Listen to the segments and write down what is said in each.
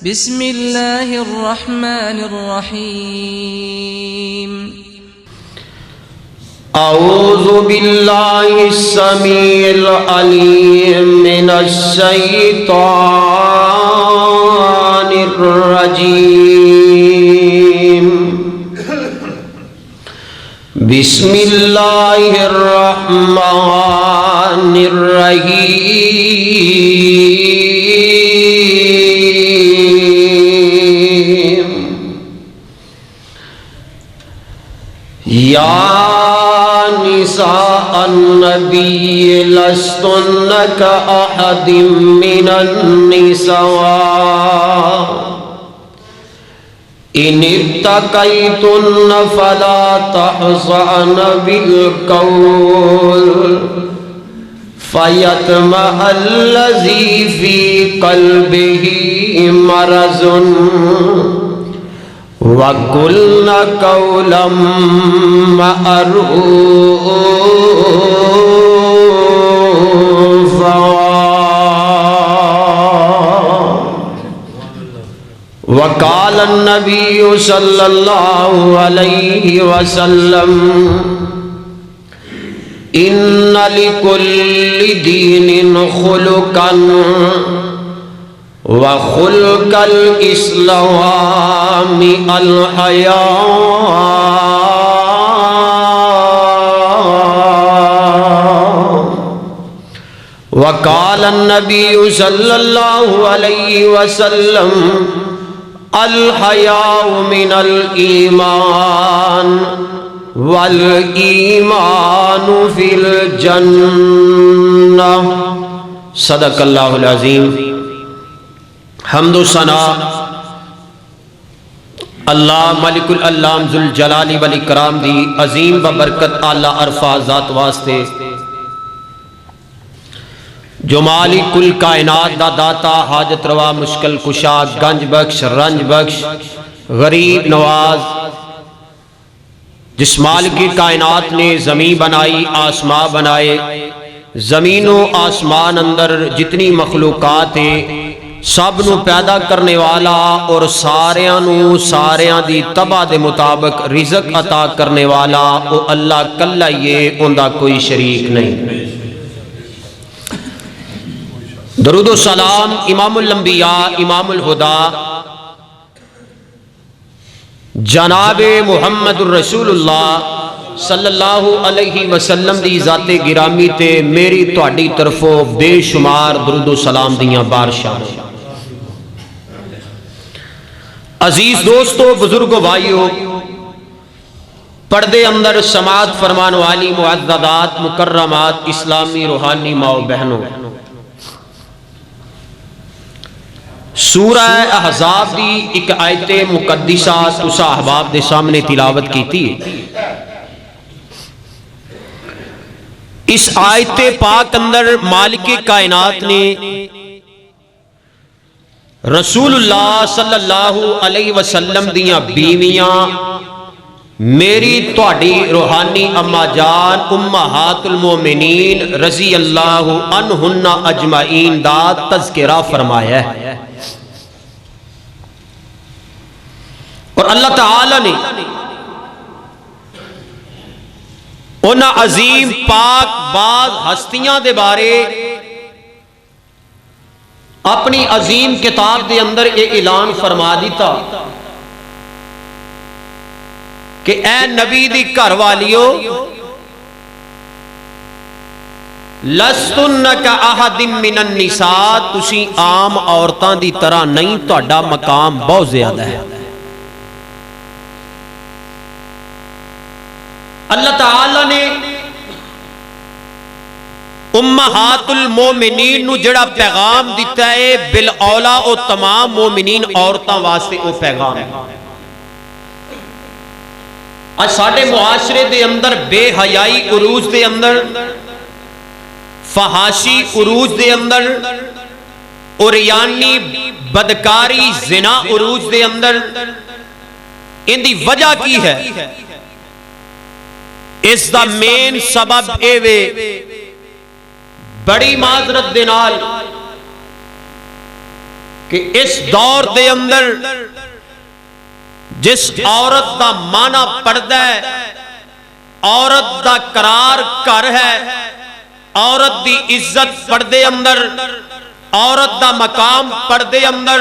بسم الله الرحمن الرحيم أعوذ بالله السميع العليم من الشيطان الرجيم بسم الله الرحمن الرحيم يا نساء النبي لستن كأحد من النساء إن اتقيتن فلا تخضعن بالقول فيطمع الذي في قلبه مرض وَقُلْنَ قَوْلًا مَّعْرُوفًا وقال النبي صلى الله عليه وسلم إن لكل دين خلقا وخلق الإسلام الحياء وقال النبي صلى الله عليه وسلم الحياء من الإيمان والإيمان في الجنة صدق الله العظيم حمد و ثنا اللہ ملک الالام ذوالجلال والاکرام دی عظیم ببرکت اعلی عرفہ ذات واسطے جو مالک الکائنات دا داتا حاجت روا مشکل کشا گنج بخش رنج بخش غریب نواز جس مالک کی کائنات نے زمین بنائی آسمان بنائے زمین و آسمان اندر جتنی مخلوقات ہیں سب نو پیدا کرنے والا اور ساریاں دی طبع دے مطابق رزق عطا کرنے والا او اللہ کلا یہ اندہ کوئی شریک نہیں. درود و سلام امام الانبیاء امام الہدا جناب محمد الرسول اللہ صلی اللہ علیہ وسلم دی ذات گرامی تے میری تہاڈی طرفوں بے شمار درود و سلام دیاں بارشاں. عزیز دوستو بزرگو بھائیو پردے اندر سماعت فرمان والی معززات مکرمات اسلامی روحانی ماں و بہنوں سورہ احزاب دی ایک آیت مقدسہ تسا احباب دے سامنے تلاوت کی تھی. اس آیت پاک اندر مالک کائنات نے رسول اللہ صلی اللہ علیہ وسلم دیاں بیویاں میری تہاڈی روحانی اما جان امہات المومنین رضی اللہ عنہن اجمعین دا تذکرہ فرمایا ہے اور اللہ تعالی نے انہاں عظیم پاک باز ہستیاں دے بارے اپنی عظیم کتاب دے اندر یہ اعلان فرما دیتا کہ اے نبی دی گھر والیو لستن کاحد من النساء تسی عام عورتاں دی طرح نہیں تہاڈا مقام بہت زیادہ ہے. اللہ تعالی نے امہات المومنین نو جڑا پیغام دیتا ہے بالاولا او تمام مومنین عورتاں واسطے او پیغام ہے. آج ساڑھے معاشرے دے اندر بے حیائی عروج دے اندر فحاشی عروج دے اندر اوریانی بدکاری زنا عروج دے اندر ان دی وجہ کی ہے؟ اس دا مین سبب اے وے بڑی معذرت دے نال کہ اس دور دے اندر جس عورت دا معنی پردہ ہے، عورت دا قرار گھر ہے، عورت دی عزت پردے اندر، عورت دا مقام پردے اندر،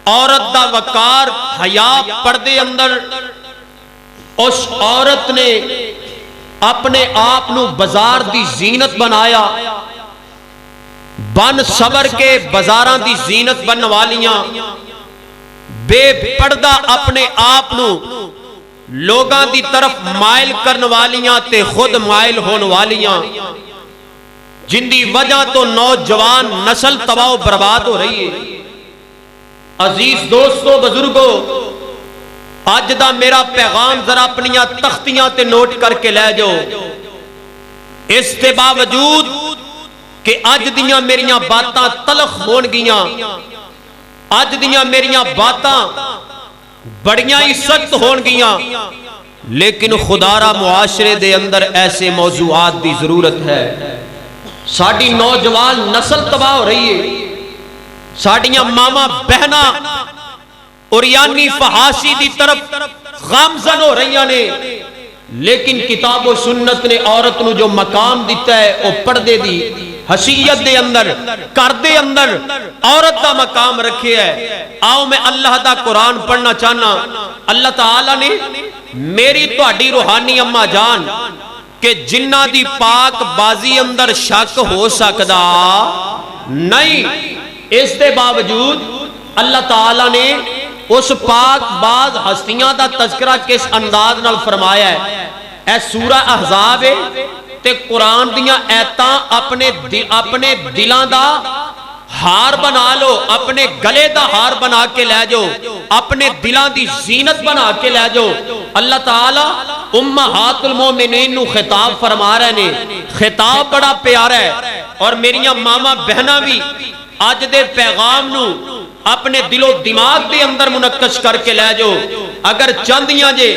عورت دا وقار حیا پردے اندر، اس عورت نے اپنے آپ نو بازار دی زینت بنایا، بن صبر کے بازاراں دی زینت بن والیاں، بے پردہ اپنے آپ نو لوگاں دی طرف مائل کرن والیاں تے خود مائل ہون والیاں، جن دی وجہ تو نوجوان نسل تباہ و برباد ہو رہی ہے۔ عزیز دوستو بزرگو، آج دا میرا پیغام ذرا اپنیاں تختیاں تے نوٹ کر کے لے جاؤ۔ اس کے باوجود کہ آج دیاں میریاں باتاں تلخ ہون گیاں، آج دیاں میریاں باتاں بڑیاں ہی سخت ہون گیاں، لیکن خدا را معاشرے دے اندر ایسے موضوعات دی ضرورت ہے۔ ساڑی نوجوان نسل تباہ ہو رہی ہے، ساڑیاں ماما بہنا اوریانی فحاشی دی طرف غامزن ہو رہی نے، لیکن کتاب و سنت نے عورت نو جو مقام دیتا ہے وہ پردے دی حیثیت دے اندر کر دے اندر عورت دا مقام رکھے ہے۔ آؤ میں اللہ دا قرآن پڑھنا چاہنا۔ اللہ تعالیٰ نے میری تہاڈی روحانی اماں جان کہ جنہ دی پاک بازی اندر شک ہو سکدا نہیں، اس دے باوجود اللہ تعالیٰ نے اس پاک باز ہستیاں دا تذکرہ کس انداز نال فرمایا ہے۔ اے سورہ احزاب تے قرآن دیاں ایتاں اپنے دلاں دا ہار بنا لو، اپنے گلے دا ہار بنا کے لے جاؤ، اپنے دلاں دی زینت بنا کے لے جاؤ۔ اللہ تعالیٰ امہات المومنین نو خطاب فرما رہے نے، خطاب بڑا پیارا ہے، اور میریاں ماما بہنا بھی آج دے پیغام نو اپنے دل و دماغ دے اندر منقش کر کے لے جاؤ۔ اگر چاندیاں جے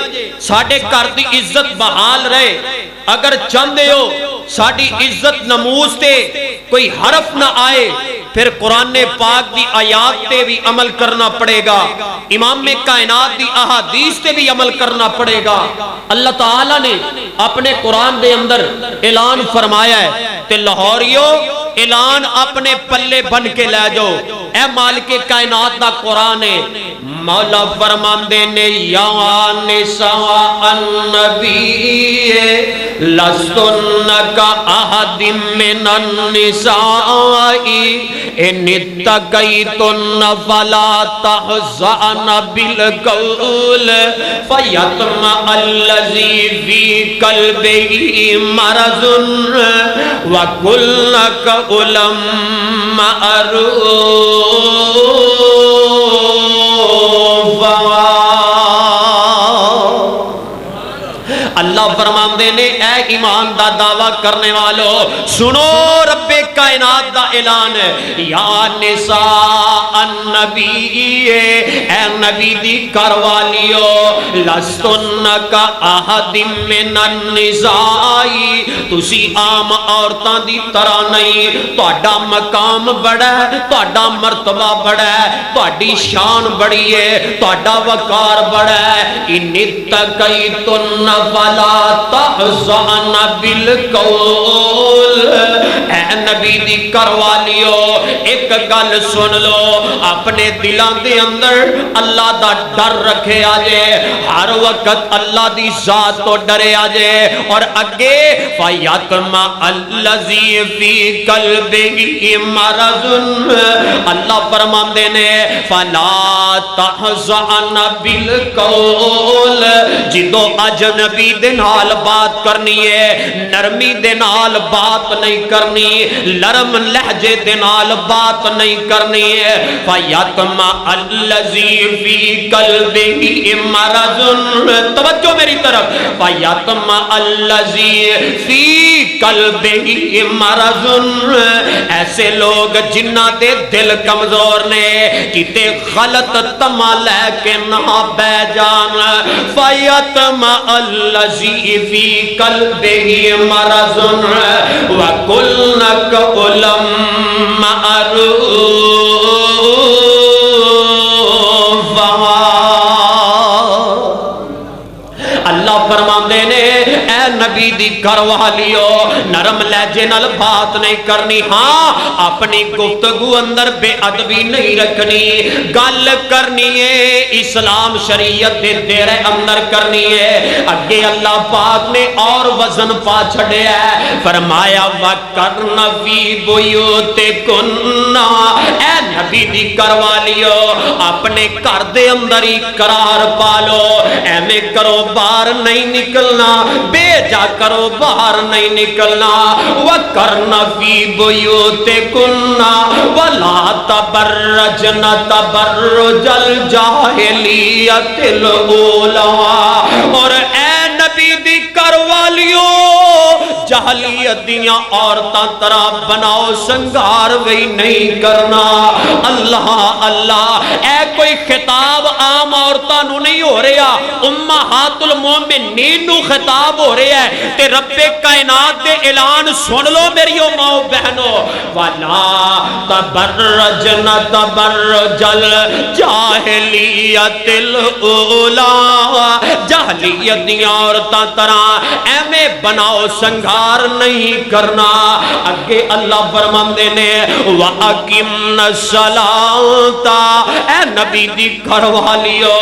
ساڑے گھر دی عزت بحال رہے، اگر چاندے ہو ساڑی عزت نموز تے کوئی حرف نہ آئے، پھر قرآن پاک دی آیات تے بھی عمل کرنا پڑے گا، امام کائنات دی احادیث تے بھی عمل کرنا پڑے گا۔ اللہ تعالیٰ نے اپنے قرآن دے اندر اعلان فرمایا ہے، تے لاہوریو اعلان اپنے پلے بن کے لے جاؤ۔ اے مالک کائنات دا قرآن ہے، مولا فرماندے نے یا نساء النبی لستن کا احد من النساء ان اتقیتن فلا تحزن بالقول فیطمع الذی فی قلبہ مرض وقلن قولا معروفا۔ اللہ فرماندے نے اے ایمان دا دعویٰ کرنے والو سنو، رب کائنات دا اعلان ہے، یا نساء النبی اے نبی دی کروالیو لستن کا احد من النساء تسی عام عورتاں دی طرح نہیں، تہاڈا مقام بڑا ہے، تہاڈا مرتبہ بڑا ہے، تہاڈی شان بڑی ہے، تہاڈا وقار بڑا ہے۔ ان اتقیتن فلا تحزن بالقول اے نبی دی کروالیو ایک گل سن لو، اپنے دلاں دے اندر اللہ دا ڈر رکھے آجے، ہر وقت اللہ دی ذات تو ڈرے آجے، اور اگے فَيَطْمَعَ الَّذِي فِي قَلْبِهِ مَرَضٌ اللہ فرماندے نے فَلَا تَحْزَنَ بِالْقَوْلِ جدو اجنبی دے نال بات کرنی ہے، نرمی دے نال بات نہیں کرنی، لرم لہجے دے نال بات نہیں کرنی ہے۔ فَيَطْمَعَ الَّذِي فِي قَلْبِهِ مَرَضٌ توجہ میری طرف، فَيَطْمَعَ الَّذِي فِي قَلْبِهِ مَرَضٌ ایسے لوگ جنہ دے دل کمزور نے، کتے غلط تما لے کے نہ بے جان۔ فَيَطْمَعَ الَّذِي فِي قَلْبِهِ مَرَضٌ وَقُلْنَ قَوْلًا مَعْرُوفًا اللہ فرماندے نے اے نبی دی گھر والیو نرم لہجے نال بات نہیں کرنی، ہاں اپنی گفتگو اندر بے ادبی نہیں رکھنی، گل کرنی ہے اسلام شریعت دے دائرے اندر کرنی ہے۔ اگے اللہ پاک نے اور وزن پا چھڑے ہے، فرمایا وَقَرْنَ فِي بُيُوتِكُنَّ، اے نبی دی گھر والیو اپنے گھر دے اندر ہی قرار پالو، ایویں کرو باہر نہیں نکلنا، بے جا کرو باہر نہیں نکلنا۔ وَقَرْنَ فِي بُيُوتِكُنَّ وَلَا تَبَرَّجْنَ تَبَرُّجَ الْجَاهِلِيَّةِ الْأُولَىٰ، اور اے نبی دی گھر والیو جاہلیت دیاں عورتاں طرح بناؤ سنگار وہی نہیں کرنا۔ اللہ اللہ، اے کوئی خطاب عام عورتاں نو نہیں ہو رہا، امہات المومنین نو خطاب ہو رہا ہے، تے رب کائنات دے اعلان سن لو میری ماؤ بہنو، وَلَا تَبَرَّجْنَ تَبَرُّجَ الْجَاهِلِيَّةِ الْأُولَىٰ، جاہلیت دیاں عورتاں طرح ایویں بناؤ سنگار نہیں کرنا۔ اگے اللہ فرماندے نے وَأَقِمْنَ الصَّلَاةَ، اے نبی دی گھر والیو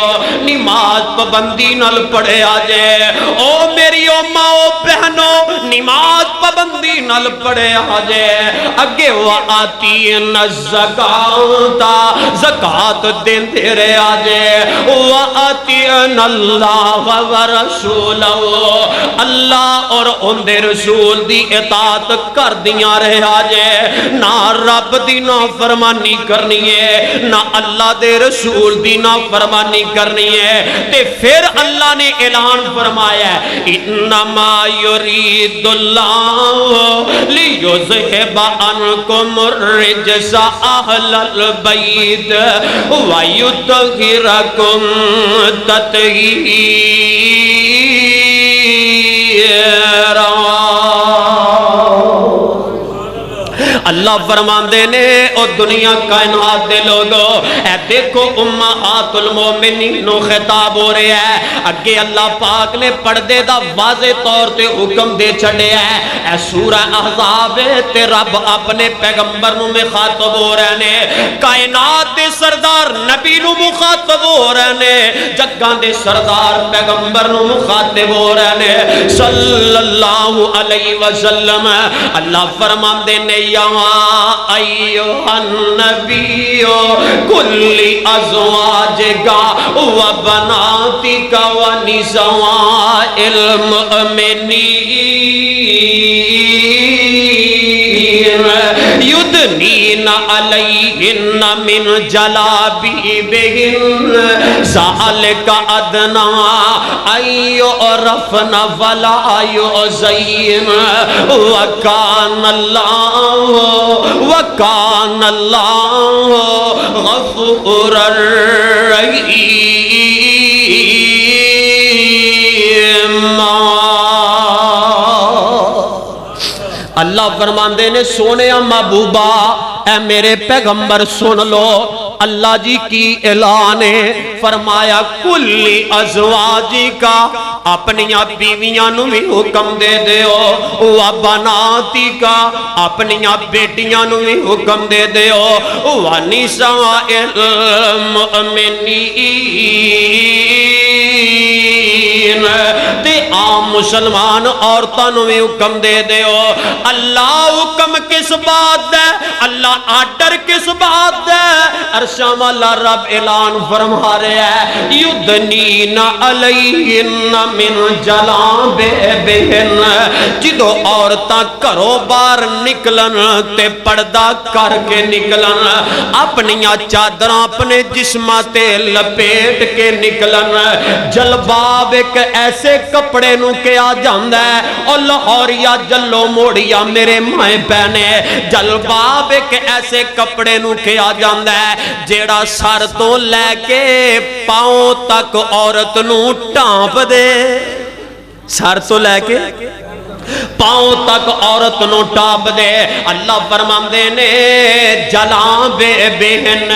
نماز پابندی نال پڑھے آجے، او میری ماؤ بہنو نماز پابندی نال پڑھے آجے۔ اگے وَآتِينَ الزَّكَاةَ، زکات دیندے رہے آجے، وَآتِينَ اللَّهَ وَرَسُولَهُ، اللہ اور ان دے رسول دی اطاعت کر دیاں رہے آجے، نہ رب دی نا فرمانی کرنی ہے، نہ اللہ دے رسول دی نا فرمانی کرنی ہے۔ تے پھر اللہ نے اعلان فرمایا ہے انما یرید اللہ لیذہب عنکم الرجس اہل البیت ویطہرکم تطہیرا۔ اللہ فرماندے نے او دنیا کائنات دے لوگو اے دیکھو امہات المومنین نو خطاب ہو رہے ہیں، اگے اللہ پاک نے پردے دا واضح طور تے حکم دے چھڑے ہے۔ اے سورہ احزاب تے رب اپنے پیغمبر نو مخاطب ہو رہے نے، کائنات دے سردار نبی نو مخاطب ہو رہے نے، جگاں دے سردار پیغمبر نو مخاطب ہو رہے نے صلی اللہ علیہ وسلم۔ اللہ فرماندے نے یا ایوہ النبی کل ازواجکا و بناتکا و نساء المؤمنین یدنین علیہن من جلابیبہن ذالک ادنا ان یعرفن ولا یعزین وکان اللہ غفور الرحیم۔ اللہ فرماندے نے سونے محبوبہ اے میرے پیغمبر سن لو، اللہ جی کی اعلان ہے، فرمایا کلی ازواجی کا اپنی بیویاں نو بھی حکم دے دیو، و بناتی کا اپنی بیٹیاں نو بھی حکم دے دیو، و نساء المؤمنین، تے عام مسلمان عورتاں نو بھی حکم دے دیو۔ اللہ حکم کس بات ہے، اللہ آرڈر کس بات ہے، عرشاں والا رب اعلان فرما رہے ہیں یدنین علیہن من جلابیبہن، جدو عورتاں گھروں باہر نکلن تے پردہ کر کے نکلن، اپنیاں چادراں اپنے جسماں تے لپیٹ کے نکلن۔ جلباب ایک ایسے کپڑے نو کیا جاندہ ہے، اور لاہوریا جلو موڑیا میرے مائیں پہنے، جلباب ایک ایسے کپڑے نو کیا جاندہ ہے جیڑا سر تو لے کے پاؤں تک عورت نو ٹانپ دے، سر تو لے کے پاؤں تک عورت نو ٹاپ دے اللہ فرماندے نے جلاں بے بہن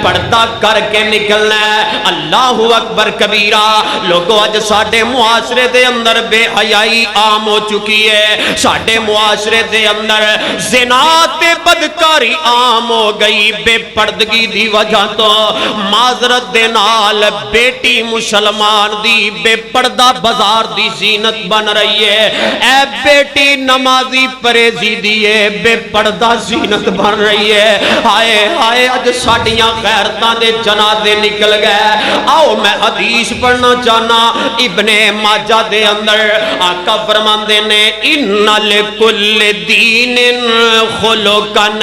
پردہ کر کے نکلنا اللہ اکبر کبیرہ لوگو اج ساڈے معاشرے دے اندر بے حیائی عام ہو چکی ہے ساڈے معاشرے دے اندر زنا تے بدکاری عام ہو گئی بے پردگی دی وجہ تو معذرت دے نال بیٹی مسلمان دی بے پردہ بازار دی زینت بن رہی ہے اے بیٹی نمازی پریزی دیئے بے پردہ زینت بن رہی ہے ہائے ہائے اج ساڑیاں غیرتاں دے جنازے نکل گئے آؤ میں حدیث پڑھنا چاہنا ابن ماجہ دے اندر آقا فرماندے نے ان لکل دین خلقن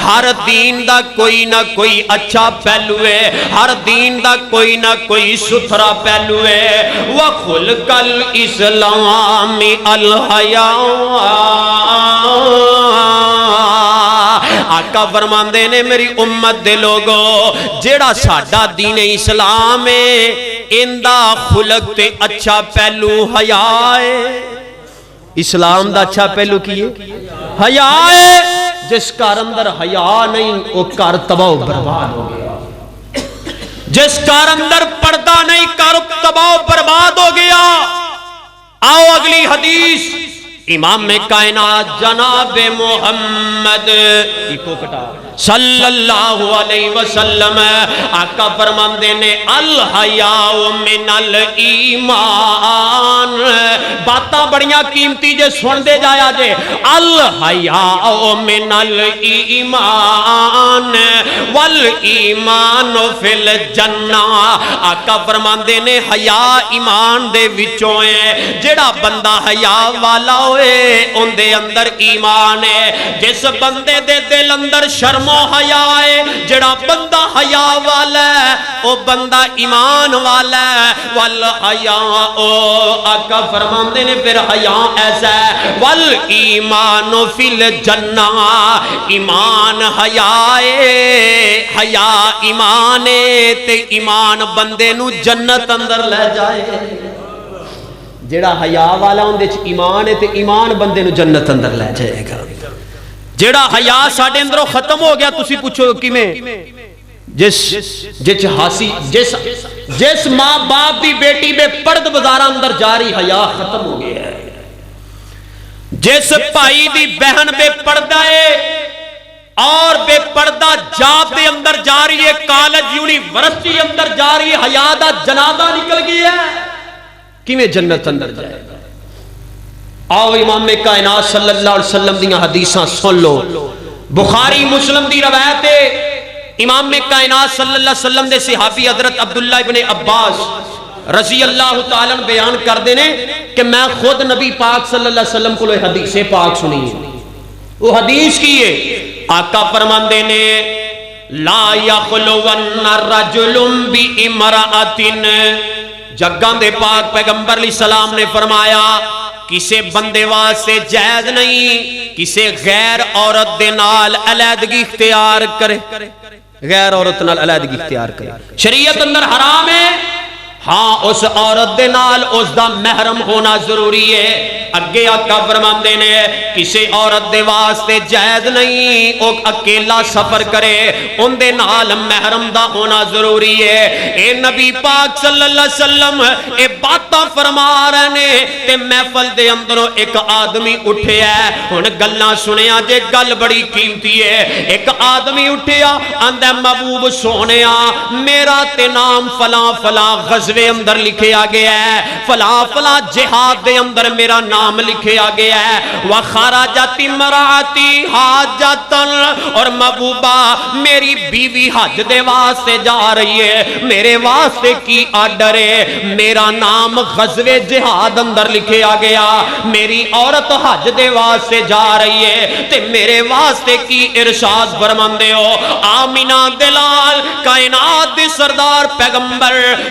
ہر دین دا کوئی نہ کوئی اچھا پہلو ہے ہر دین دا کوئی نہ کوئی ستھرا پہلو ہے وَخُلْقَ الْإِسْلَامِ الْحَيَاءُ آقا فرماندے نے میری امت دے لوگو جیڑا ساڈا دین اسلام ہے اندہ خلق تے اچھا پہلو حیاء ہے اسلام دا اچھا پہلو کیے حیاء ہے جس کار اندر حیاء نہیں وہ کار تباہ و برباد ہو گیا جس کار اندر پردہ نہیں کار تباہ و برباد ہو گیا آؤ اگلی حدیث امام کائنات جناب محمد صلی اللہ علیہ وسلم آقا فرماندے نے الحیاء من الایمان باتاں بڑیاں قیمتی جے سن دے جایا جے الحیاء من الایمان والایمان فی الجنہ آقا فرماندے نے حیاء ایمان دے وچوں ہے جڑا بندہ حیاء والا ہوئے ان دے اندر ایمان ہے جس بندے دے دل اندر شرم و حیاء ہے جڑا بندہ حیاء والا ہے او بندہ ایمان والا ہے والحیاء آقا فرماندے نے پھر حیاء ایسا ہے والایمان فی الجنہ ایمان حیاء حیاء ایمان تے ایمان بندے نو جنت اندر لے جائے جیڑا حیاء والا ہوں دے ایمان ہے تے ایمان بندے نو جنت اندر لے جائے گا جیڑا حیاء ساڑے اندروں ختم ہو گیا تسی پوچھو کی میں جس ماں باپ دی بیٹی بے پرد بزارہ اندر جاری حیاء ختم ہو گیا ہے جس بھائی دی بہن بے پردہ ہے اور بے پردہ جاب دے اندر جاری ہے کالج یونیورسٹی اندر جاری حیاء دا جنازہ نکل گیا ہے کیویں جنت اندر جائے گا آؤ امام کائنات صلی اللہ علیہ وسلم دیاں حدیثاں سن لو بخاری مسلم دی روایت ہے امام کائنات صلی اللہ علیہ وسلم دے صحابی حضرت عبداللہ ابن عباس رضی اللہ تعالیٰ بیان کر دینے کہ میں خود نبی پاک صلی اللہ علیہ وسلم کو حدیث پاک سنی ہے وہ حدیث کی ہے آقا فرماندے نے لا یخلون رجل بامرأۃ جگاں دے پاک پیغمبر علیہ السلام نے فرمایا کسے بندے واسطے جائز نہیں کسے غیر عورت دے نال علیحدگی اختیار کرے غیر عورت نال علیحدگی اختیار کرے شریعت اندر حرام ہے ہاں اس عورت دے نال اس دا محرم ہونا ضروری ہے اگے آقا فرماندے نے کسے عورت دے واسطے جائز نہیں او اکیلا سفر کرے ان دے نال محرم دا ہونا ضروری ہے اے نبی پاک صلی اللہ علیہ وسلم اے باتاں فرما رہے نے تے محفل دے اندروں ایک آدمی اٹھیا ہے ہن گلاں سنیا جے گل بڑی قیمتی ہے ایک آدمی اٹھیا اندے محبوب سونیا میرا تے نام فلاں فلاں غزوے اندر لکھے آگے ہے فلاں فلاں جہاد دے اندر میرا نام لکھے آگے ہے وَخَرَجَتِ امْرَأَتِي حَاجَّةً اور محبوبہ میری بیوی حج دے واسطے جا رہی ہے میرے واسطے کی آرڈر ہے میرا نام غزوے جہاد اندر لکھے آگیا میری عورت حج دے واسطے جا رہی ہے تے میرے واسطے کی ارشاد فرماندے ہو آمینہ دلال کائنات دی سردار پیغمبر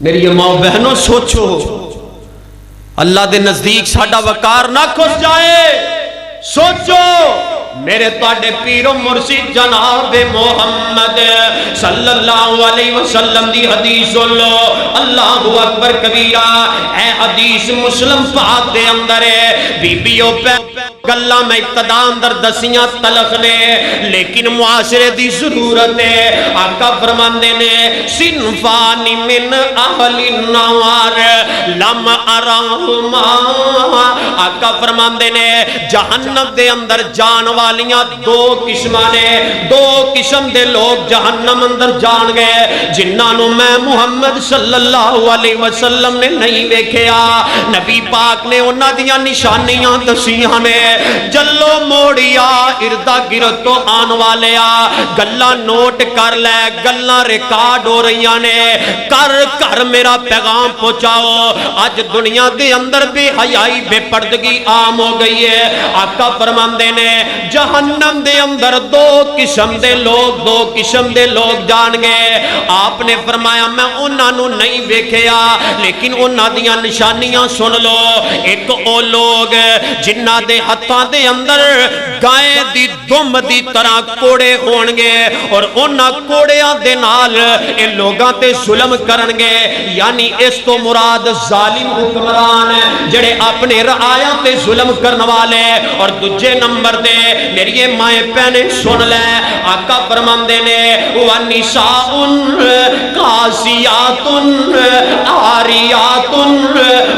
میری ماں بہنوں سوچو اللہ دے نزدیک ساڈا وقار نہ کھس جائے. سوچو میرے تواڈے پیر و مرشد جناب محمد صلی اللہ علیہ وسلم دی حدیث سن لو. اللہ اکبر کبیرہ. اے حدیث مسلم پاک دے اندر ہے. بیبیوں پہ گلاں میں ابتدا اندر دسیاں تلخ نے لیکن معاشرے دی ضرورت ہے. آقا فرماندے نے صنفان من اہل النار لم اراہما. آقا فرماندے نے جہنم دے اندر جان والیاں دو قسماں نے. دو قسم دے لوگ جہنم اندر جان گئے جنہاں نو میں محمد صلی اللہ علیہ وسلم نے نہیں ویکھیا. نبی پاک نے انہاں دیاں نشانیاں دسیاں نے. جلو موڑیا اردا گرد تو آن والیا گلاں نوٹ کر لے گلاں ریکارڈ ہو رہی نے. کر میرا پیغام پہنچاؤ. آج دنیا دے اندر بے حیائی بے پردگی عام ہو گئی ہے. آقا فرماندے نے جہنم دے اندر دو قسم دے لوگ جان گے. آپ نے فرمایا میں انہاں نو نہیں ویکھیا لیکن انہاں دیاں نشانیاں سن لو. ایک او لوگ جنہاں دے ہتھاں دے اندر گائے دی دم دی طرح کوڑے ہون گے اور انہاں کوڑیاں دے نال ان لوگاں تے ظلم کرن گے. یعنی اس تو مراد ظالم حکمران جڑے اپنے رعایا تے ظلم کرن والے. اور دوجے نمبر دے میری مائیں پہنے سن لے. آقا فرماندے نے وَنِسَاءٌ قَاسِيَاتٌ عَارِيَاتٌ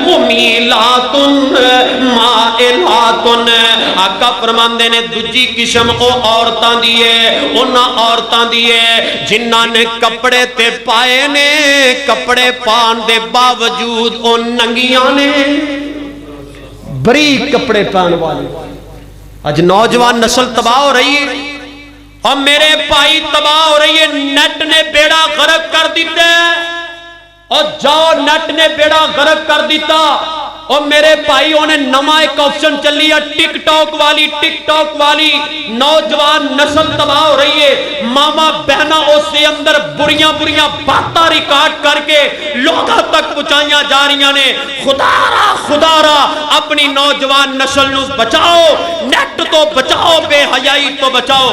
مُمِيلَاتٌ مائلاتٌ. آقا فرماندے نے دوجی قسم او عورتاں دیئے انہاں عورتاں دیئے جنہاں نے کپڑے تے پائے نے کپڑے پان دے باوجود او ننگیاں نے. بریک کپڑے پہن والے. آج نوجوان نسل تباہ ہو رہی ہے اور میرے بھائی تباہ ہو رہی ہے. نیٹ نے بیڑا غرق کر دیتے اور جاؤ نیٹ نے بیڑا غرق کر دیتا. اور میرے بھائیوں نے نما ایک آپشن چلی ہے ٹک ٹاک والی. نوجوان نسل تباہ ہو رہی ہے. ماما بہنا اس سے اندر بریاں باتاں ریکارڈ کر کے لوگوں تک پہنچائیاں جا رہی نے. خدا را اپنی نوجوان نسل نو بچاؤ. نیٹ تو بچاؤ بے حیائی تو بچاؤ.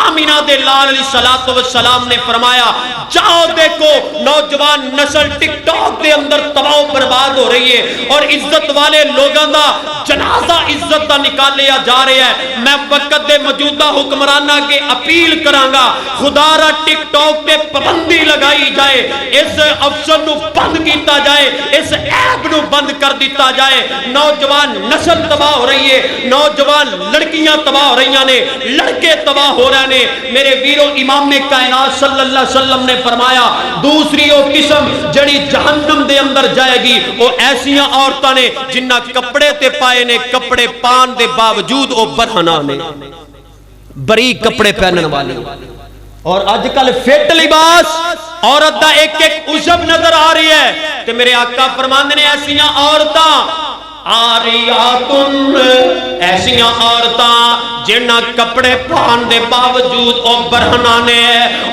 آمینہ دے لال علیہ السلام نے فرمایا جاؤ دیکھو نوجوان نسل ٹک ٹاک دے اندر تباہ و برباد ہو رہی ہے اور عزت والے لوگاں دا جنازہ عزت دا نکالیا جا رہا ہے. میں وقت دے موجودہ حکمرانہ کے اپیل کرانگا خدا را ٹک ٹاک پہ پابندی لگائی جائے. اس افسر نو بند کیتا جائے. اس عیب نو بند کر دیتا جائے. نوجوان نسل تباہ ہو رہی ہے. نوجوان لڑکیاں تباہ ہو رہی نے. لڑکے تباہ ہو رہے نے. میرے ویرو امام کائنات صلی اللہ علیہ وسلم نے فرمایا دوسری او قسم جڑی جہنم دے اندر جائے گی وہ ایسیاں عورتاں نے جنہ کپڑے تے پائے نے کپڑے پان دے باوجود او برہنا نے بریک کپڑے پہنن والے. اور آج کل فٹ لباس عورت دا ایک عجب نظر آ رہی ہے. کہ میرے آقا فرماندے نے ایسیاں عورتاں آریاتن ایسیاں عورتاں جنہ کپڑے پہن دے باوجود او برہنا نے.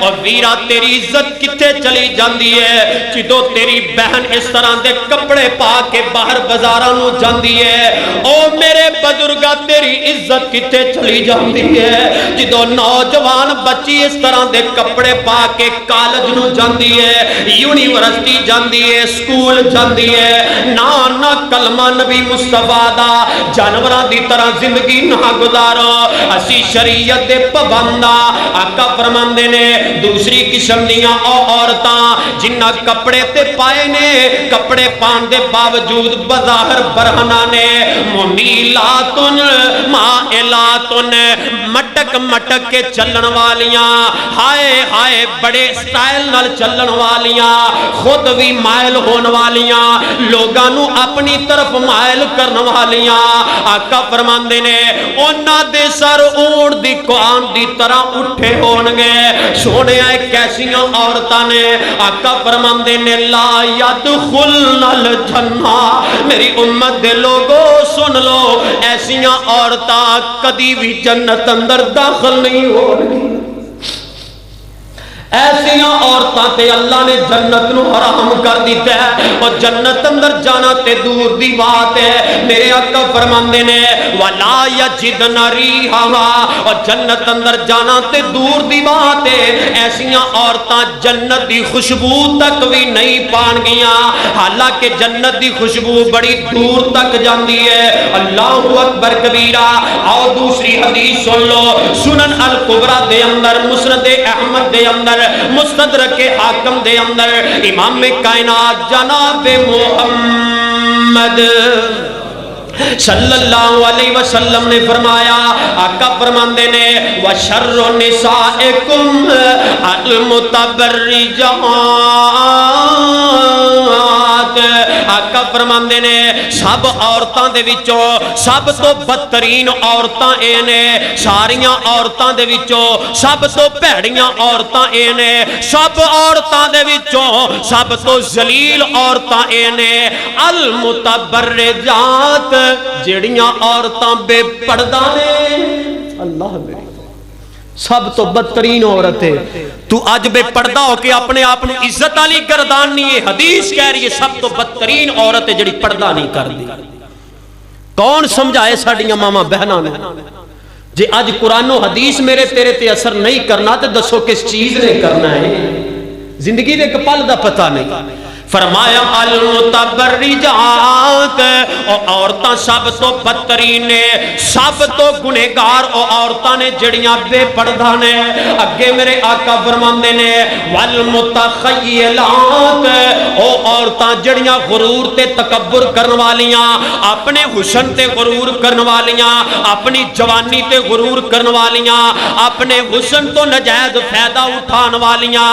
اور ویرا تیری عزت کتے چلی جاندی ہے جدو تیری بہن اس طرح دے کپڑے پا کے باہر بازاراں نو جاندی ہے. او میرے بزرگا تیری عزت کتے چلی جاندی ہے جدو نوجوان بچی اس طرح دے کپڑے پا کے کالج نو جاندی ہے یونیورسٹی جاندی ہے اسکول جاندی ہے. نہ کلمہ نبی مصطفیٰ دا جانوراں دی طرح زندگی نہ گزارو. اسی شریعت دے پابنداں. آقا فرماندے نے دوسری قسم دیاں او عورتاں جنہ کپڑے تے پائے نے کپڑے پان دے باوجود بظاہر برہنا نے. ممیلاتن مائلاتن مٹک کے چلن والیاں. ہائے بڑے سٹائل نال چلن والیاں. خود بھی مائل ہون والیاں. لوگاں نو اپنی طرف مائل کرن والیاں. آقا فرماندے نے انہاں دے سر اونٹ دی کوان دی طرح اٹھے ہون گے. سونے کیسیاں عورتاں نے. آقا فرماندے نے لا یدخلن الجنہ. میری امت دے لوگو سن لو ایسیاں عورتاں کدی بھی جنت اندر داخل نہیں ہو رہی. ایسیاں عورتاں تے اللہ نے جنت نو حرام کر دیتا ہے، اور جنت اندر جانا تے دور دی بات ہے۔ میرے آقا فرماندے نے وَلَا يَجِدْنَ رِيحَهَا، اور جنت اندر جانا تے دور دی بات ہے، ایسیاں عورتاں جنت دی خوشبو تک بھی نہیں پان گیاں، حالانکہ جنت دی خوشبو بڑی دور تک جاندی ہے۔ اللہ اکبر کبیرہ۔ آؤ دوسری حدیث سن لو، سنن الکبریٰ دے اندر، مسند احمد دے اندر، مستدرک حاکم دے اندر، امام کائنات جناب محمد صلی اللہ علیہ وسلم نے فرمایا، آقا فرماندے نے وَشَرُّ نِسَائِكُمْ الْمُتَبَرِّجَاتِ، آقا فرماندے نے سب عورتاں دے وچوں سب تو بدترین عورتاں اے نے، ساریاں عورتاں دے وچوں سب تو بھڑیاں عورتاں اے نے، سب عورتاں دے وچوں سب تو ذلیل عورتاں اے نے المتبرجات، جڑیاں عورتاں بے پردہ نے۔ اللہ میری سب تو بدترین عورت ہے، تو اج بے پردہ ہو کے اپنے آپ نے عزت والی گردان نہیں ہے، حدیث کہہ رہی ہے سب تو بدترین عورت ہے جڑی پردہ نہیں کر دی۔ کون سمجھائے ساڈیاں ماما بہناں نے؟ جے اج قرآن و حدیث میرے تیرے تے اثر نہیں کرنا تو دسو کس چیز نے کرنا ہے؟ زندگی دے ایک پل دا پتہ نہیں۔ فرمایا المتبرجات، اور عورتاں سب تو بدترین نے، سب تو گنہگار او عورتاں نے جڑیاں بے پردہ نے۔ اگے میرے آقا فرماندے نے والمتخیلات، او عورتاں جڑیاں غرور تے تکبر کرن والیاں، اپنے حسن تے غرور کرن والیاں، اپنی جوانی تے غرور کرن والیاں، اپنے حسن تو نجائز فائدہ اٹھان والیاں،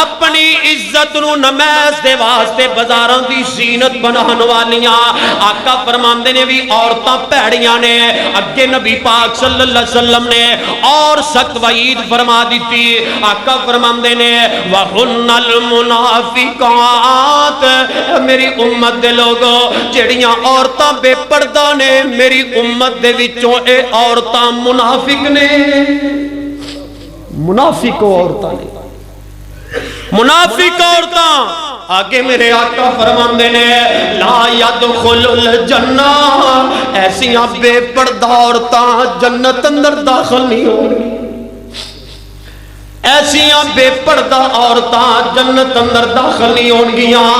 اپنی عزت نو نمائش دے واسطے بازاراں دی زینت بنان والیاں۔ آقا فرماندے نے بھی عورتاں پیڑیاں نے۔ اگے نبی پاک صلی اللہ علیہ وسلم نے اور سخت وعید فرما دیتی۔ آقا فرماندے نے وَهُنَّ الْمُنَافِقَاتِ، میری امت دے لوگوں جڑیاں عورتاں بے پردہ نے، میری امت دے وچوں اے عورتاں منافق نے۔ منافق عورتاں نے، منافق عورتاں۔ آگے میرے آقا فرماندے نے لا يدخل الجنہ، ایسیاں بے پردہ عورتاں جنت اندر داخل نہیں ہوگی، ایسیاں بے پردہ عورتاں جنت اندر داخل نہیں ہونگیاں۔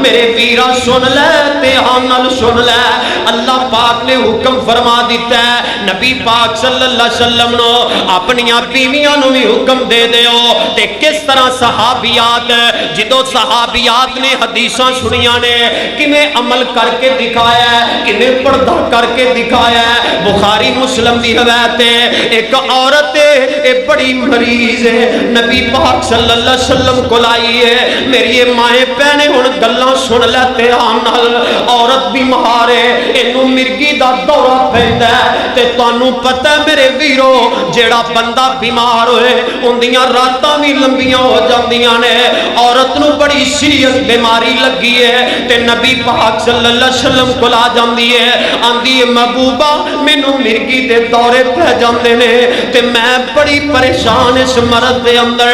میرے ویرا سن لے، دھیان نال سن لے، اللہ پاک نے حکم فرما دیتا ہے، نبی پاک صلی اللہ علیہ وسلم نو اپنیاں بیویاں نو بھی حکم دے دیو۔ تے کس طرح صحابیات، جدو صحابیات نے حدیثاں سنیاں نے کنے عمل کر کے دکھایا ہے، کنے پردہ کر کے دکھایا ہے۔ بخاری مسلم دی روایت ہے، ایک عورت ہے بڑی مریض ہے، نبی پاک صلی اللہ علیہ وسلم کو لائی ہے، میری مائیں پہنے ہن گلاں سن لے دھیان نال، عورت بیمار ہے، اینو مرگی دا دورہ پیندا ہے، تے تانوں پتہ ہے میرے ویرو جیڑا بندہ بیمار ہوئے اندیاں راتاں بھی لمبیاں ہو جاندیاں نے۔ عورت نو بڑی سیریس بیماری لگی ہے تے نبی پاک صلی اللہ علیہ وسلم کو لا جاندی ہے، آندی ہے محبوبہ مینوں مرگی دے دورے پہ جاندے نے تے میں بڑی پریشان اس مرض دے اندر،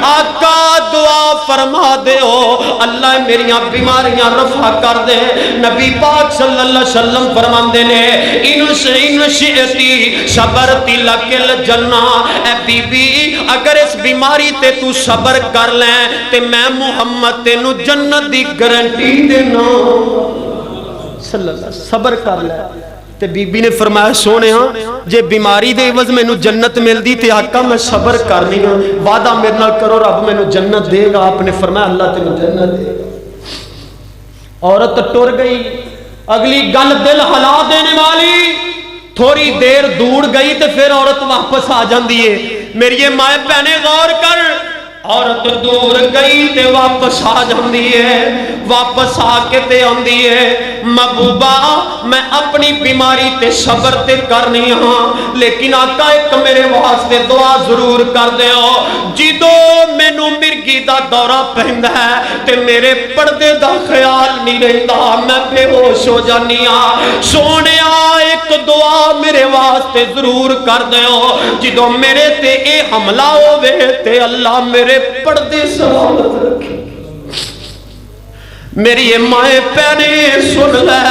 آقا دعا فرما دے ہو اللہ میریاں بیماریاں رفع کر دے۔ نبی پاک صلی اللہ علیہ وسلم فرماندے نے ان شئتی صبرتی لکل جنہ، اے بی بی اگر اس بیماری تے تو صبر کر لیں تے میں محمد تینو جنت دی گارنٹی دینا۔ صلی اللہ صبر کر لے تے بی بی نے فرمایا سونے ہاں جے بیماری دے عوض میں نو جنت مل دی تے آقا میں صبر کرنی ہوں، وعدہ میرے نال کرو رب میں نو جنت دے گا۔ آپ نے فرمایا اللہ تے نو جنت دے گا۔ عورت ٹر گئی، اگلی گل دل ہلا دینے والی، تھوڑی دیر دوڑ گئی تے پھر عورت واپس آ جاندی ہے۔ میری مائیں بہنیں غور کر، عورت دور گئی تے واپس آ جاندی ہے، واپس آ کے تے آندی ہے محبوبہ میں اپنی بیماری تے صبر تے کرنی ہاں، لیکن آقا ایک میرے واسطے دعا ضرور کر دیو، جدو مینوں مرگی دا دورہ پیندا ہے تے میرے پردے دا خیال نہیں رہندا، میں بے ہوش ہو جانی ہاں، سونیا ایک دعا میرے واسطے ضرور کر دیو جدو میرے تے اے حملہ ہووے تے اللہ میرے پردے سلامت رکھے۔ میری مائیں پہنے سن لے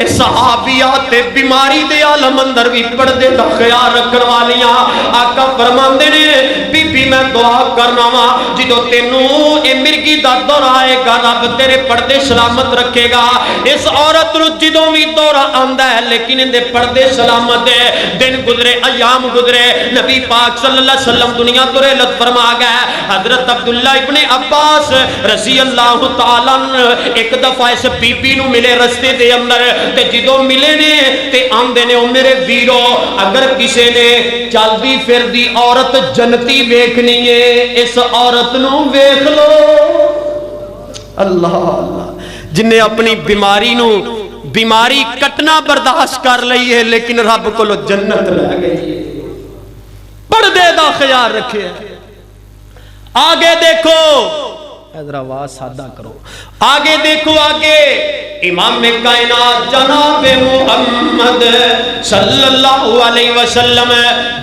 صحابیات بیماری دے عالم اندر بھی پردے دا خیال رکھن والیاں آقا فرماندے نے بی بی میں دعا کرنا وا جدو تینوں اے مرگی دا دور آئے گا رب تیرے پردے سلامت رکھے گا۔ اس عورت نو جدوں بھی دورہ آندا ہے لیکن ان دے پردے سلامت ہے۔ دن گزرے ایام گزرے نبی پاک صلی اللہ علیہ وسلم دنیا تو رحلت فرما گئے۔ حضرت عبداللہ ابن عباس رضی اللہ تعالیٰ ایک دفعہ اس بی بی نو ملے رستے دے اندر تے جدو ملے نے تے آندے نے او میرے ویرو اگر کسے نے چلدی پھردی عورت جنتی ویکھنی ہے اس عورت نو ویکھ لو۔ اللہ اللہ جن نے اپنی بیماری کٹنا برداشت کر لئی ہے لیکن رب کو لو جنت لے گئی ہے۔ پردے دا خیال رکھے آگے دیکھو ادھر آواز سادہ کرو آگے دیکھو آگے امام کائنات جناب محمد صلی اللہ علیہ وسلم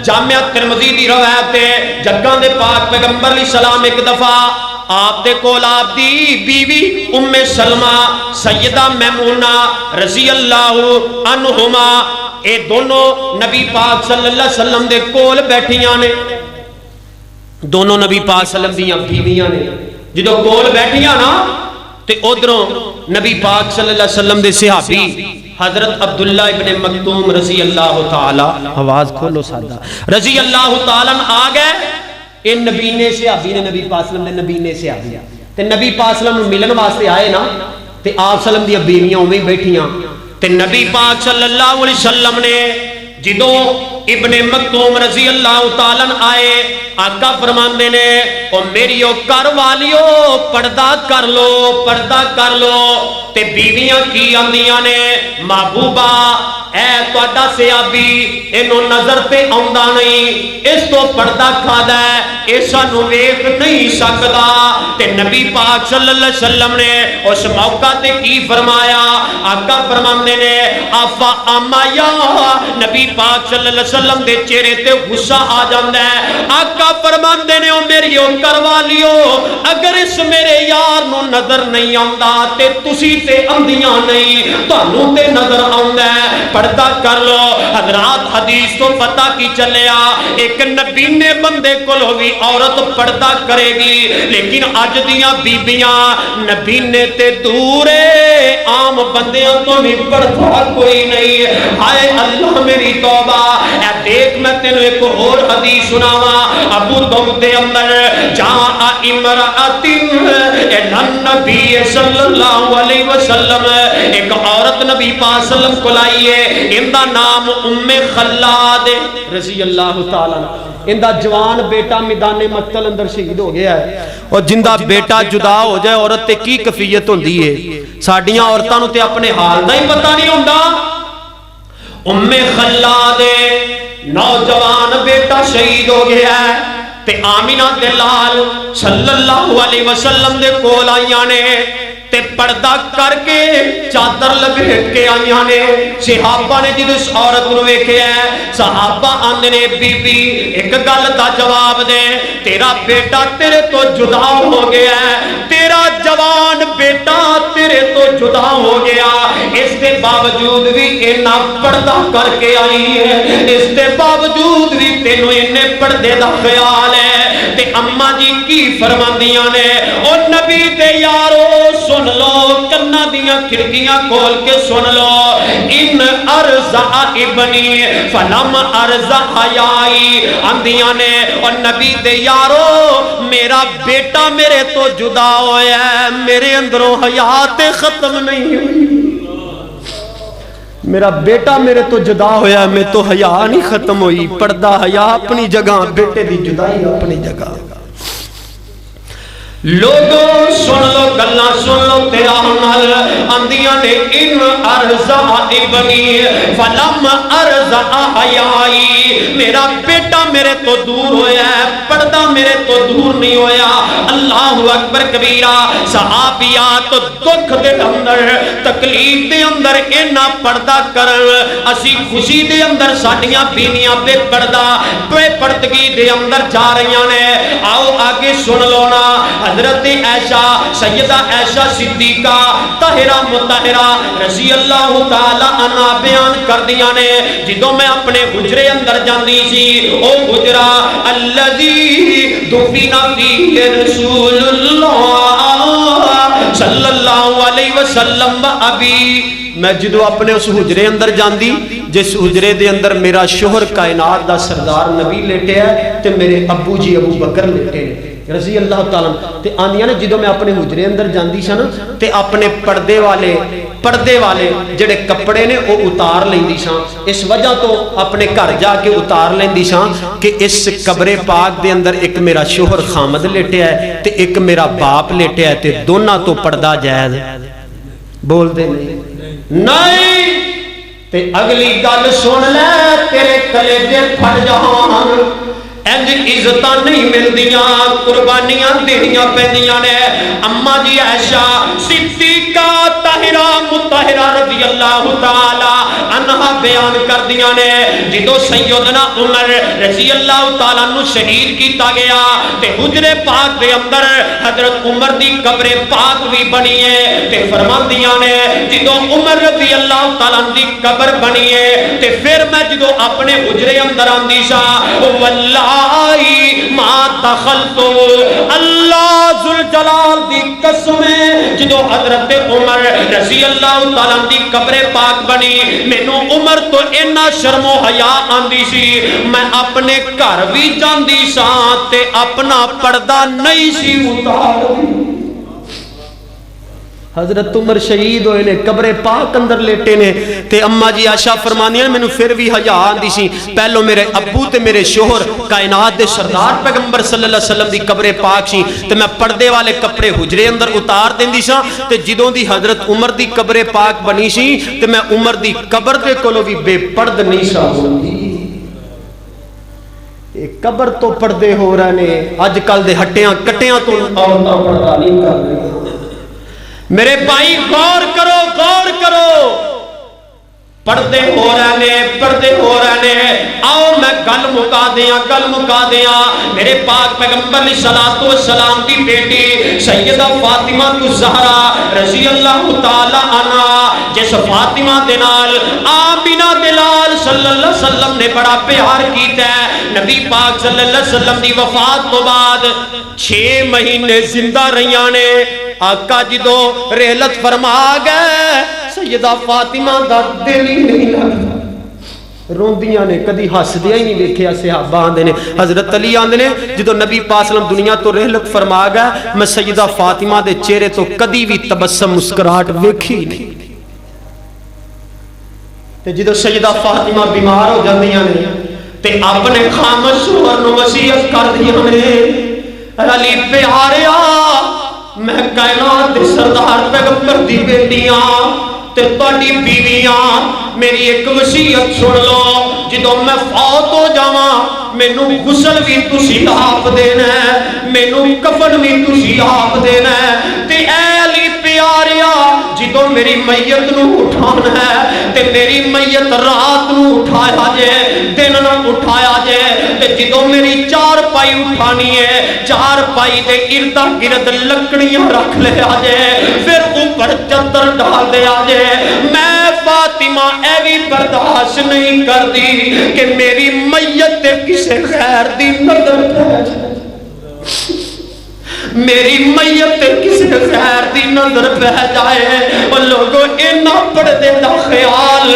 جامعہ ترمذی دی روایت ہے جگاں دے پاک پیغمبر علیہ السلام ایک دفعہ آپ دے کول آپ دی بیوی ام سلمہ سیدہ میمونہ رضی اللہ عنہما اے دونوں نبی پاک صلی اللہ علیہ وسلم دے کول بیٹھیاں نے دونوں نبی پاک صلی اللہ علیہ وسلم دیاں بیویاں نے جدو کول بیٹھیاں نا تے ادھروں نبی پاک صلی اللہ علیہ وسلم دے صحابی حضرت عبداللہ ابن مکتوم رضی اللہ تعالی آواز کھولو سادہ رضی اللہ تعالی آ گئے ان نبی نے صحابی نے نبی پاک صلی اللہ علیہ وسلم نے نبی نے صحابی تے نبی پاک صلی اللہ علیہ وسلم ملن واسطے آئے نا تے آپ صلی اللہ علیہ وسلم دی بیویاں اوویں بیٹھیاں تے نبی پاک صلی اللہ علیہ وسلم نے جدو ابن مکتوم رضی اللہ تعالیٰ آئے آقا فرماندے نے او میری او کر والیو پردہ کر لو تے بیویاں کی آندیاں نے محبوبہ اے توڑا صحابی انہوں نظر تے آندا نہیں اس تو پردہ کھادا ہے ایسا نو ویکھ نہیں سکدا تے نبی پاک صلی اللہ علیہ وسلم نے اس موقع تے کی فرمایا آقا فرماندے نے آفا آمایا نبی پاک صلی اللہ علیہ وسلم دے چہرے تے غصہ آ جاندا ہے آقا فرماندے نے او میری او کروا لیو اگر اس میرے یار نو نظر نہیں آندا تے تسی تے اندیاں نہیں تانوں تے نظر آندا ہے پردہ کر لو۔ حضرات حدیث تو پتہ کی چلیا ایک نبی نے بندے کو بھی عورت پردہ کرے گی لیکن اج دیاں بیبیاں نبی نے تے دورے عام بندیاں تو بھی پردہ کوئی نہیں۔ ہائے اللہ میری توبہ اے دیکھ میں تینوں ایک اور حدیث سناواں ابو داؤد دے اندر جاء امرأۃ النبی صلی اللہ علیہ وسلم ایک عورت نبی پاک صلی اللہ علیہ وسلم کو لائی ہے ان دا نام ام خلاد رضی اللہ تعالیٰ ان دا جوان بیٹا میدان مقتل اندر شہید ہو گیا ہے اور جن دا بیٹا جدا ہو جائے عورت تے کی کفیت ہوندی ہے ساڈیاں عورتاں نو تے اپنے حال دا ہی پتہ نہیں ہوندا۔ ام خلاد نوجوان بیٹا شہید ہو گیا ہے تے آمینہ دے لال صلی اللہ علیہ وسلم دے کول آئیاں نے تے پردہ کر کے چادر لپیٹ کے آئیاں نے صحابہ نے جد اس عورت کو ویکھیا ہے صحابہ آندے نے بی بی ایک گل دا جواب دے تیرا بیٹا تیرے تو جدا ہو گیا ہے تیرا جوان بیٹا تیرے تو جدا ہو گیا اس کے باوجود بھی اینا پردہ کر کے آئی ہے اس کے باوجود بھی تینوں انہیں پردے دا خیال ہے تے اماں جی کی فرماندیاں نے او نبی دے یارو سن لو کنا دیاں کھڑکیاں کھول کے سن لو ان ارزا ابنی فلم ارزا حیائی اندیاں نے اور نبی دے یارو میرا بیٹا میرے تو جدا ہویا ہے میرے اندروں حیات ختم نہیں ہوئی میرا بیٹا میرے تو جدا ہویا ہے میں تو حیا نہیں ختم ہوئی پردہ حیا اپنی جگہ بیٹے دی جدائی اپنی جگہ لوگوں سن لو گلہ سن لو تیرا حمل اندیاں نے ان ارزا ابنی فلم ارزا حیائی میرا بیٹا میرے تو دور ہویا ہے، پردہ میرے تو دور نہیں ہویا۔ اللہ اکبر کبیرہ۔ صحابیات دکھ دے اندر، تکلیف دے اندر اینا پردہ کرن، اسی خوشی دے اندر ساڈیاں بیویاں بے پردہ بے پردگی دے اندر جا رہیاں نے۔ آؤ آگے سن لو نا، حضرت عائشہ سیدہ عائشہ صدیقہ طاہرہ مطہرہ رضی اللہ تعالی عنہ بیان کر دیا نے، جدوں میں اپنے حجرے اندر جاندی سی، او حجرہ الذی دفن فیہ رسول اللہ صلی اللہ علیہ وسلم ابی، میں جدو اپنے اس حجرے اندر جاندی جس حجرے دے اندر میرا شوہر کائنات دا سردار نبی لیٹے ہے تے میرے ابو جی ابو بکر لیٹے ہیں رضی اللہ تعالیٰ تے آندیاں نے جدو میں اپنے حجرے اندر جاندی سا نا تے اپنے پردے والے جڑے کپڑے نے وہ اتار لیندی سا، اس وجہ تو اپنے گھر جا کے اتار لیندی سا کہ اس قبر پاک دے اندر ایک میرا شوہر خامد لیٹے ہے تے ایک میرا باپ لیٹے ہے تے دونوں تو پردہ جائز بول دے نہیں تے اگلی گل سن لے تیرے کلیجے پھٹ جہان، انج عزتاں نہیں ملدیاں، قربانیاں دینیاں پیندیاں نے۔ اما جی عائشہ صدیقہ طاہرہ مطہرہ رضی اللہ تعالی عنہ بیان کر دیا نے، جدو سیدنا عمر رضی اللہ تعالیٰ عنہ شہید کیتا گیا تے حجرے پاک دے اندر حضرت عمر دی قبر پاک بھی بنی ہے تے فرماندیاں نے جدو عمر رضی اللہ تعالیٰ عنہ دی قبر بنی ہے تے پھر میں جدو اپنے حجرے اندر آندی سا واللہ ما دخلتو، اللہ ذوالجلال دی قسم ہے جدو حضرت عمر رضی اللہ تعالیٰ دی قبر پاک بنی مینوں عمر تو اینا شرم و حیا آندی سی، میں اپنے گھر بھی جاندی سا تے اپنا پردہ نہیں سی اتار۔ حضرت عمر شہید ہوئے نے قبر پاک اندر لیٹے نے تے اما جی عائشہ فرمانی ہیں مینوں پھر بھی حیا آندی سی، پہلو میرے ابو تے میرے شوہر کائنات دے سردار پیغمبر صلی اللہ علیہ وسلم دی قبر پاک سی تے میں پردے والے کپڑے حجرے اندر اتار دیندی سا تے جدوں دی حضرت عمر دی قبر پاک بنی سی تے میں عمر دی قبر دے کولوں بھی بے پرد نہیں سا ہوندی۔ قبر تو پردے ہو رہے نے، اج کل دے ہٹیاں کٹیاں تو عورتاں پردہ نہیں کر رہی۔ میرے بھائی غور کرو، پردے ہو رہے نے، آؤ میں گل مکا دیاں۔ میرے پاک پیغمبر علیہ الصلوۃ والسلام دی بیٹی سیدہ فاطمہ الزہرا رضی اللہ تعالی عنہ، جس فاطمہ دے نال آمینہ دلال صلی اللہ علیہ وسلم نے بڑا پیار کیتا ہے، نبی پاک صلی اللہ علیہ وسلم دی وفات تو بعد 6 مہینے زندہ رہیاں نے۔ آقا جدو رحلت فرما گئے سیدہ فاطمہ دا دل ہی نہیں لگتا، روندیاں نے، کدی ہسدیاں ہی نہیں ویکھیا۔ صحابہ آندے نے، حضرت علی آندے نے جدو نبی پاک صلی اللہ علیہ وسلم دنیا تو رحلت فرما گئے میں سیدہ فاطمہ دے چہرے تو کدی بھی تبسم مسکراہٹ ویکھی نہیں۔ تے جدو سیدہ فاطمہ بیمار ہو جاندیاں نے تے اپنے خامد شوہر نو وصیت کر دیاں نے، علی پیاریا میں کائنات دے سردار پیغمبر دی بیٹیاں تے تہاڈی بیویاں، میری ایک وصیت سن لو، جدوں میں فوت ہو جاواں مینوں غسل بھی تسی آپ دینا ہے، مینوں کفن بھی تسی آپ دینا ہے، تے اے علی پیاریا جدوں میری میت نو اٹھانا ہے تے میری میت رات نو اٹھایا جائے، دن نہ اٹھایا جائے، تے جدوں میری 4 پائی اٹھانی ہے 4 پائی دے ارد گرد لکڑیاں رکھ لیا جائے، پھر اوپر چادر ڈال دیا جائے۔ میں فاطمہ اے بھی برداشت نہیں کر دی کہ میری میت کسے غیر دی نظر پہ جائے، میری میت کسی غیر دی نظر پہ جائے۔ اور لوگوں اینا پردے دا خیال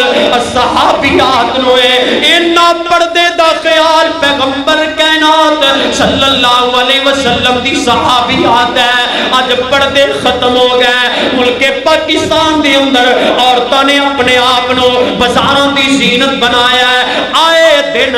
صحابیات نوے، اینا پردے دا خیال پیغمبر کائنات صلی اللہ علیہ وسلم دی صحابیات ہے۔ آج پردے ختم ہو گئے، ملک پاکستان دے اندر عورتوں نے اپنے آپنوں بازاروں دی زینت بنایا ہے۔ آئے دن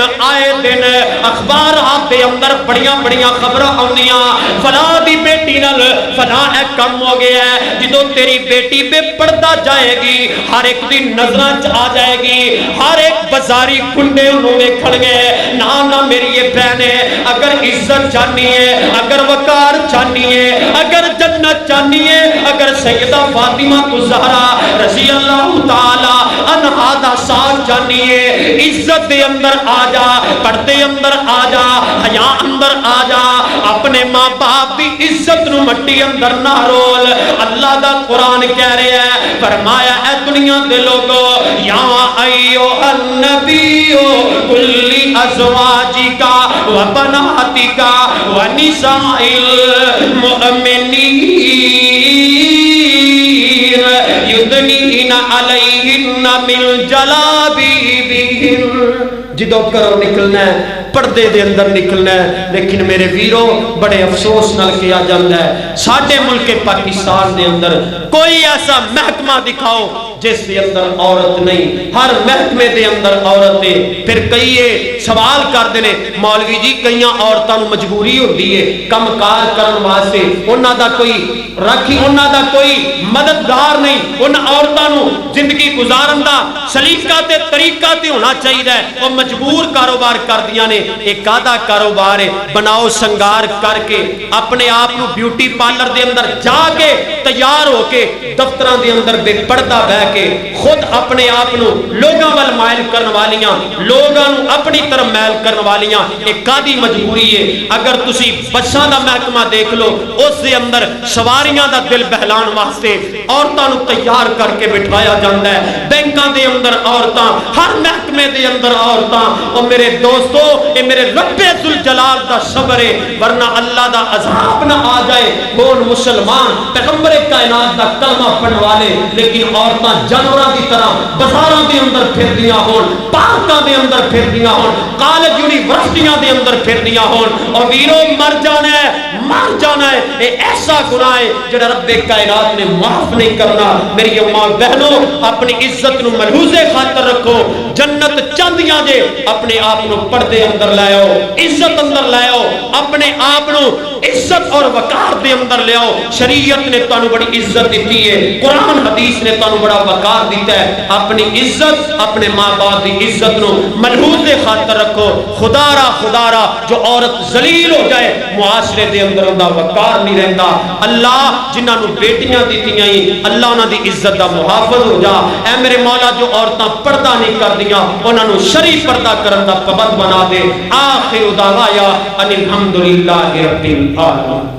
اخبارات دے اندر بڑیاں خبریں آندیاں، فلاں دی بیٹی نال فلاں اے کم ہو گیا ہے۔ جدو تیری بیٹی بے پردہ جائے گی ہر ایک دی نظراں آ جائے گی، ہر ایک بازاری کنڈے انہوں ویکھن گے نہ میری یہ بہنے اگر عزت چاہنی ہے اگر وقار چاہنی ہے اگر جنت چاہنی ہے اگر سیدہ فاطمہ الزہرا رضی اللہ تعالی عنہا دا ساتھ چاہنی ہے عزت دے اندر آ جا پردے اندر آ جا حیا اندر آ جا اپنے ماں باپ دی عزت نو مٹی اندر نہ رول اللہ دا قرآن کہہ رہے ہیں فرمایا اے دنیا دے لوگو یا ایو النبیو کلی ازواجکا و بناتکا و نساء المؤمنین یدنین علیہن من جلابیبہن جدو کرو نکلنا ہے پردے دے اندر نکلنا ہے لیکن میرے ویرو بڑے افسوس نال کیا جاندہ ہے ساڈے ملک پاکستان دے اندر کوئی ایسا محکمہ دکھاؤ جس دے اندر عورت نہیں ہر محکمے دے اندر عورت ہے پھر کئیے سوال کر دینے مولوی جی کئیاں عورتاں نو مجبوری ہوندی ہے کم کار کرن واسطے انہاں دا کوئی راکھی انہاں دا کوئی مددگار نہیں ان عورتاں نو زندگی گزارن دا سلیقہ تے طریقہ تے ہونا چاہیے وہ مجبور کاروبار کر دیاں نے ایک آدھا کاروبار ہے بناؤ سنگار کر کے اپنے آپ نو بیوٹی پارلر دے اندر جا کے تیار ہو کے دفتران دے اندر بے پردہ بہ کے خود اپنے آپ نو لوگاں وال مائل کرن والیاں لوگاں نو اپنی طرف مائل کرن والیاں ایک آدھی مجبوری ہے اگر تسی بساں دا محکمہ دیکھ لو اس دے اندر سواریاں دا دل بہلان واسطے عورتاں نو تیار کر کے بٹھایا جاندہ ہے بینکاں دے اندر عورتاں ہر محکمے دے اندر عورتاں اور میرے دوستو اے میرے رب ذوالجلال دا صبر ہے ورنہ اللہ دا عذاب نہ آ جائے کون مسلمان پیغمبر کائنات دا کلمہ پڑھنے والے لیکن عورتاں جانوراں دی طرح بازاراں دے اندر پھردیاں ہون پارکاں دے اندر پھردیاں ہون کالج یونیورسٹیاں دے اندر پھردیاں ہون اور ویرو مر جانا ہے اے ایسا گناہ ہے جڑا رب کائنات نے معاف نہیں کرنا میری ماں بہنوں اپنی عزت نو ملحوظ خاطر رکھو جنت چاندیاں جے اپنے آپ نو پردے اندر لے آؤ عزت اندر لے آؤ اپنے آپ نو عزت اور وقار دے اندر لے آؤ شریعت نے تانوں بڑی عزت دیتی ہے قرآن حدیث نے تانوں بڑا وقار دیتا ہے اپنی عزت اپنے ماں باپ دی عزت نو ملحوظ خاطر رکھو خدا را جو عورت ذلیل ہو جائے معاشرے دے اندر دا وقار نہیں رہندا اللہ جنہاں نو بیٹیاں دتیاں اللہ انہاں دی عزت دا محافظ ہو جا اے میرے مولا جو عورتاں پردہ نہیں کردیاں انہاں نو شرعی پردہ کرن دا پابند بنا دے آخر دعوایا ان الحمدللہ رب العالمین